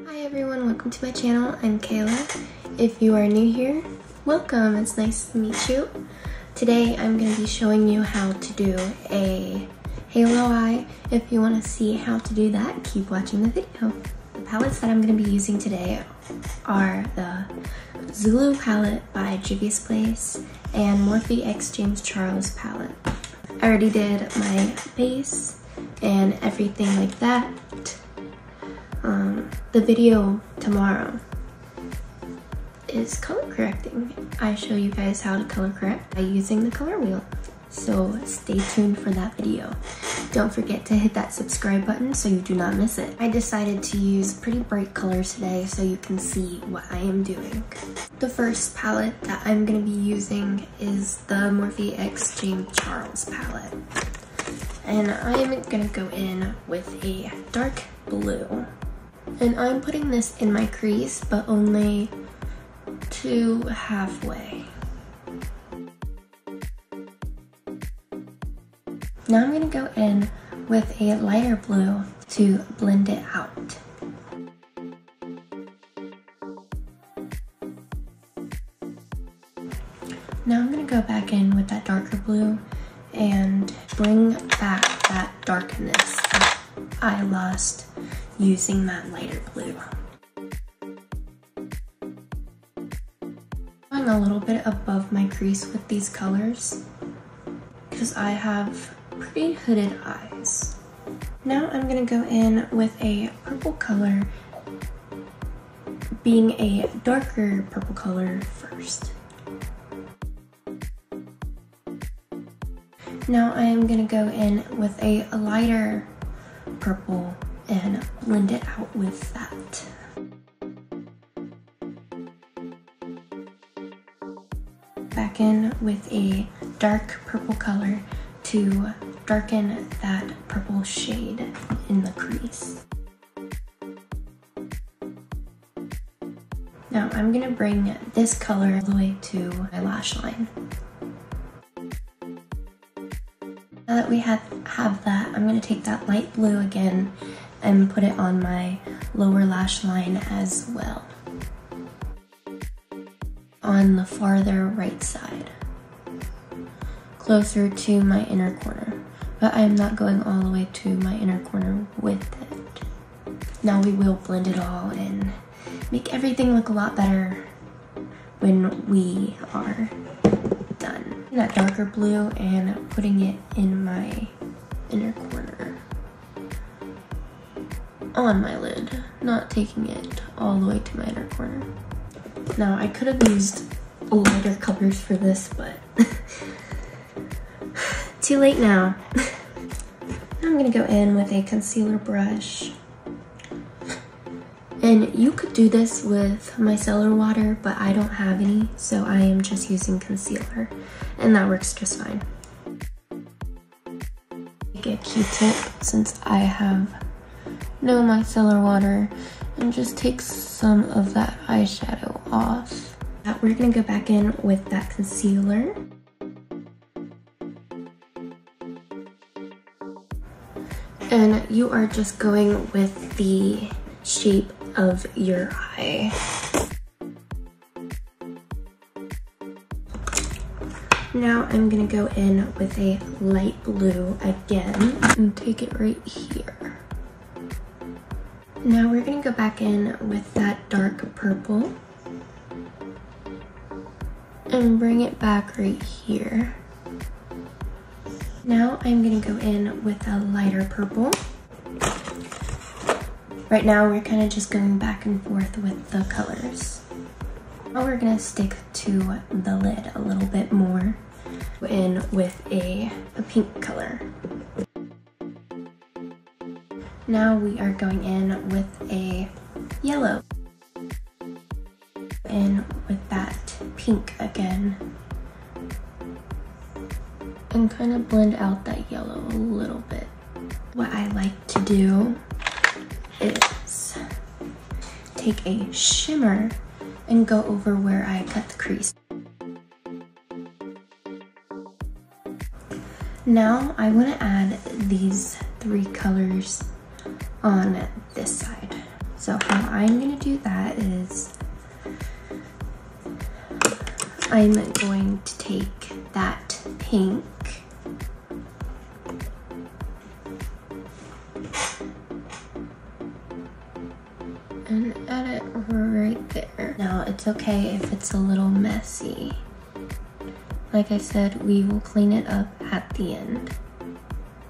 Hi everyone, welcome to my channel. I'm Kayla. If you are new here, welcome. It's nice to meet you. Today I'm going to be showing you how to do a halo eye. If you want to see how to do that, keep watching the video. The palettes that I'm going to be using today are the Zulu palette by Juvia's Place and Morphe X James Charles palette. I already did my base and everything like that. The video tomorrow is color correcting. I show you guys how to color correct by using the color wheel. So stay tuned for that video. Don't forget to hit that subscribe button so you do not miss it. I decided to use pretty bright colors today so you can see what I am doing. The first palette that I'm going to be using is the Morphe X James Charles palette. And I'm going to go in with a dark blue. And I'm putting this in my crease, but only to halfway. Now I'm gonna go in with a lighter blue to blend it out. Now I'm gonna go back in with that darker blue and bring back that darkness that I lost using that lighter blue. Going a little bit above my crease with these colors because I have pretty hooded eyes. Now I'm gonna go in with a purple color, being a darker purple color first. Now I am gonna go in with a lighter purple and blend it out with that. Back in with a dark purple color to darken that purple shade in the crease. Now I'm gonna bring this color all the way to my lash line. Now that we have that, I'm gonna take that light blue again and put it on my lower lash line as well, on the farther right side, closer to my inner corner, but I'm not going all the way to my inner corner with it. Now we will blend it all and make everything look a lot better when we are done. That darker blue and putting it in my inner corner. On my lid, not taking it all the way to my inner corner. Now I could have used lighter colors for this, but too late now. Now I'm gonna go in with a concealer brush. And you could do this with micellar water, but I don't have any, so I am just using concealer, and that works just fine. Take a Q-tip since I have no micellar water and just take some of that eyeshadow off. We're gonna go back in with that concealer. And you are just going with the shape of your eye. Now I'm gonna go in with a light blue again and take it right here. Now we're gonna go back in with that dark purple and bring it back right here. Now I'm gonna go in with a lighter purple. Right now we're kind of just going back and forth with the colors. Now we're gonna stick to the lid a little bit more, in with a pink color. Now we are going in with a yellow. In with that pink again. And kind of blend out that yellow a little bit. What I like to do is take a shimmer and go over where I cut the crease. Now I want to add these three colors on this side. So how I'm gonna do that is I'm going to take that pink and add it right there. Now it's okay if it's a little messy. Like I said, we will clean it up at the end.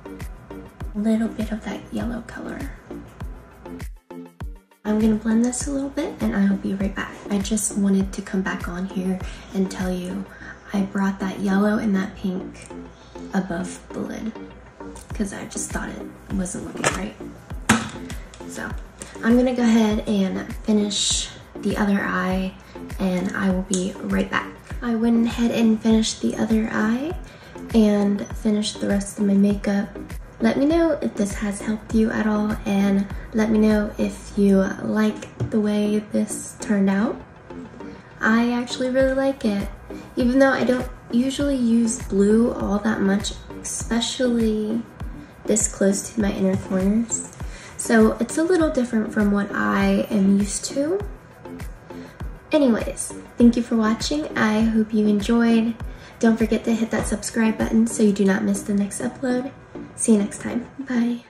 A little bit of that yellow color. I'm gonna blend this a little bit and I'll be right back. I just wanted to come back on here and tell you I brought that yellow and that pink above the lid because I just thought it wasn't looking right. So I'm gonna go ahead and finish the other eye and I will be right back. I went ahead and finished the other eye and finished the rest of my makeup. Let me know if this has helped you at all, and let me know if you like the way this turned out. I actually really like it, even though I don't usually use blue all that much, especially this close to my inner corners. So it's a little different from what I am used to. Anyways, thank you for watching. I hope you enjoyed. Don't forget to hit that subscribe button so you do not miss the next upload. See you next time. Bye.